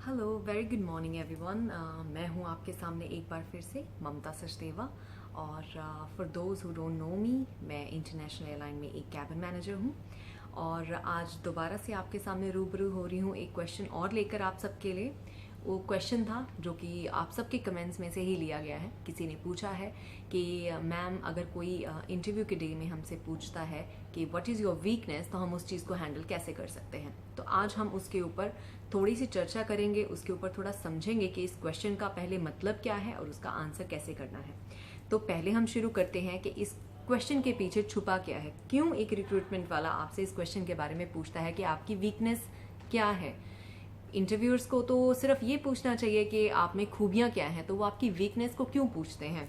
Hello, very good morning everyone. मैं हूं आपके सामने एक बार फिर से ममता सचदेवा। और for those who don't know me, मैं इंटरनेशनल एयरलाइन में एक कैबिन मैनेजर हूं। और आज दोबारा से आपके सामने रूबरू हो रही हूं एक क्वेश्चन और लेकर आप सबके लिए। वो क्वेश्चन था जो कि आप सबके कमेंट्स में से ही लिया गया है। किसी ने पूछा है कि मैम, अगर कोई इंटरव्यू के डे में हमसे पूछता है कि व्हाट इज़ योर वीकनेस, तो हम उस चीज़ को हैंडल कैसे कर सकते हैं। तो आज हम उसके ऊपर थोड़ी सी चर्चा करेंगे, उसके ऊपर थोड़ा समझेंगे कि इस क्वेश्चन का पहले मतलब क्या है और उसका आंसर कैसे करना है। तो पहले हम शुरू करते हैं कि इस क्वेश्चन के पीछे छुपा क्या है। क्यों एक रिक्रूटमेंट वाला आपसे इस क्वेश्चन के बारे में पूछता है कि आपकी वीकनेस क्या है। इंटरव्यूअर्स को तो सिर्फ ये पूछना चाहिए कि आप में खूबियां क्या हैं, तो वो आपकी वीकनेस को क्यों पूछते हैं।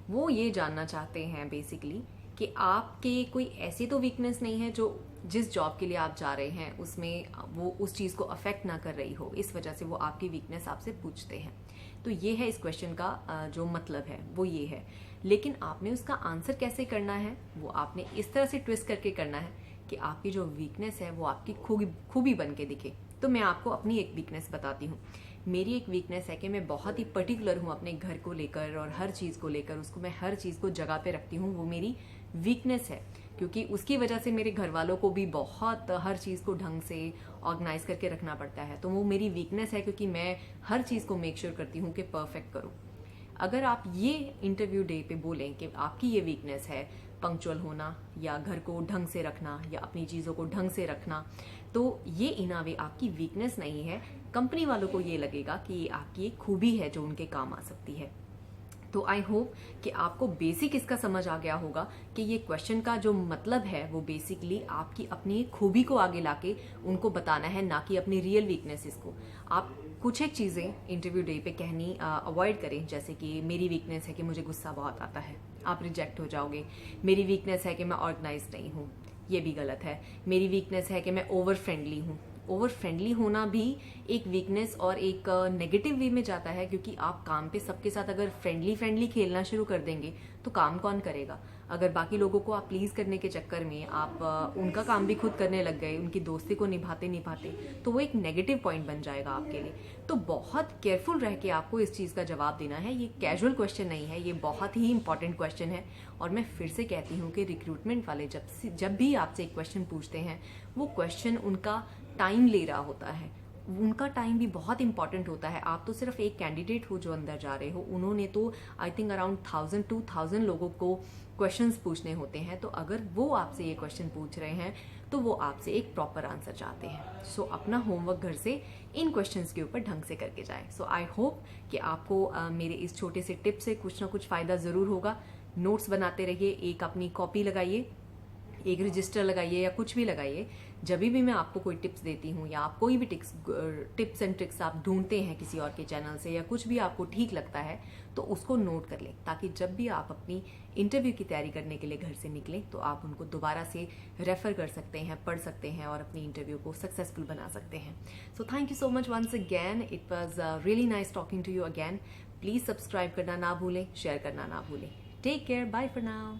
वो ये जानना चाहते हैं बेसिकली कि आपके कोई ऐसी तो वीकनेस नहीं है जो जिस जॉब के लिए आप जा रहे हैं उसमें वो उस चीज़ को अफेक्ट ना कर रही हो, इस वजह से वो आपकी वीकनेस आपसे पूछते हैं। तो ये है इस क्वेश्चन का जो मतलब है वो ये है। लेकिन आपने उसका आंसर कैसे करना है, वो आपने इस तरह से ट्विस्ट करके करना है कि आपकी जो वीकनेस है वो आपकी खूबी बन के दिखे। तो मैं आपको अपनी एक वीकनेस बताती हूँ। मेरी एक वीकनेस है कि मैं बहुत ही पर्टिकुलर हूँ अपने घर को लेकर और हर चीज़ को लेकर, उसको मैं हर चीज़ को जगह पे रखती हूँ। वो मेरी वीकनेस है, क्योंकि उसकी वजह से मेरे घर वालों को भी बहुत हर चीज़ को ढंग से ऑर्गेनाइज करके रखना पड़ता है। तो वो मेरी वीकनेस है, क्योंकि मैं हर चीज़ को मेक श्योर करती हूँ कि परफेक्ट करूँ। अगर आप ये इंटरव्यू डे पे बोलें कि आपकी ये वीकनेस है पंक्चुअल होना या घर को ढंग से रखना या अपनी चीज़ों को ढंग से रखना, तो ये इन अ वे आपकी वीकनेस नहीं है। कंपनी वालों को ये लगेगा कि ये आपकी एक खूबी है जो उनके काम आ सकती है। तो आई होप कि आपको बेसिक इसका समझ आ गया होगा कि ये क्वेश्चन का जो मतलब है वो बेसिकली आपकी अपनी खूबी को आगे लाके उनको बताना है, ना कि अपनी रियल वीकनेसेस को। आप कुछ एक चीज़ें इंटरव्यू डे पे कहनी अवॉइड करें, जैसे कि मेरी वीकनेस है कि मुझे गुस्सा बहुत आता है, आप रिजेक्ट हो जाओगे। मेरी वीकनेस है कि मैं ऑर्गेनाइज नहीं हूँ, ये भी गलत है। मेरी वीकनेस है कि मैं ओवर फ्रेंडली हूँ। ओवर फ्रेंडली होना भी एक वीकनेस और एक नेगेटिव वे में जाता है, क्योंकि आप काम पे सबके साथ अगर फ्रेंडली फ्रेंडली खेलना शुरू कर देंगे तो काम कौन करेगा। अगर बाकी लोगों को आप प्लीज़ करने के चक्कर में आप उनका काम भी खुद करने लग गए, उनकी दोस्ती को निभाते निभाते, तो वो एक नेगेटिव पॉइंट बन जाएगा आपके लिए। तो बहुत केयरफुल रह के आपको इस चीज़ का जवाब देना है। ये कैजुअल क्वेश्चन नहीं है, ये बहुत ही इंपॉर्टेंट क्वेश्चन है। और मैं फिर से कहती हूँ कि रिक्रूटमेंट वाले जब भी आपसे एक क्वेश्चन पूछते हैं, वो क्वेश्चन उनका टाइम ले रहा होता है। उनका टाइम भी बहुत इंपॉर्टेंट होता है। आप तो सिर्फ एक कैंडिडेट हो जो अंदर जा रहे हो, उन्होंने तो आई थिंक अराउंड 1000-2000 लोगों को क्वेश्चंस पूछने होते हैं। तो अगर वो आपसे ये क्वेश्चन पूछ रहे हैं तो वो आपसे एक प्रॉपर आंसर चाहते हैं। सो अपना होमवर्क घर से इन क्वेश्चंस के ऊपर ढंग से करके जाए। सो आई होप कि आपको मेरे इस छोटे से टिप से कुछ ना कुछ फ़ायदा ज़रूर होगा। नोट्स बनाते रहिए, एक अपनी कॉपी लगाइए, एक रजिस्टर लगाइए या कुछ भी लगाइए। जब भी मैं आपको कोई टिप्स देती हूँ या आप कोई भी टिप्स एंड ट्रिक्स आप ढूंढते हैं किसी और के चैनल से या कुछ भी आपको ठीक लगता है, तो उसको नोट कर लें, ताकि जब भी आप अपनी इंटरव्यू की तैयारी करने के लिए घर से निकलें तो आप उनको दोबारा से रेफर कर सकते हैं, पढ़ सकते हैं और अपनी इंटरव्यू को सक्सेसफुल बना सकते हैं। So thank you so much once again. It was really nice talking to you again. Please subscribe करना ना भूलें, शेयर करना ना भूलें। Take care, bye for now.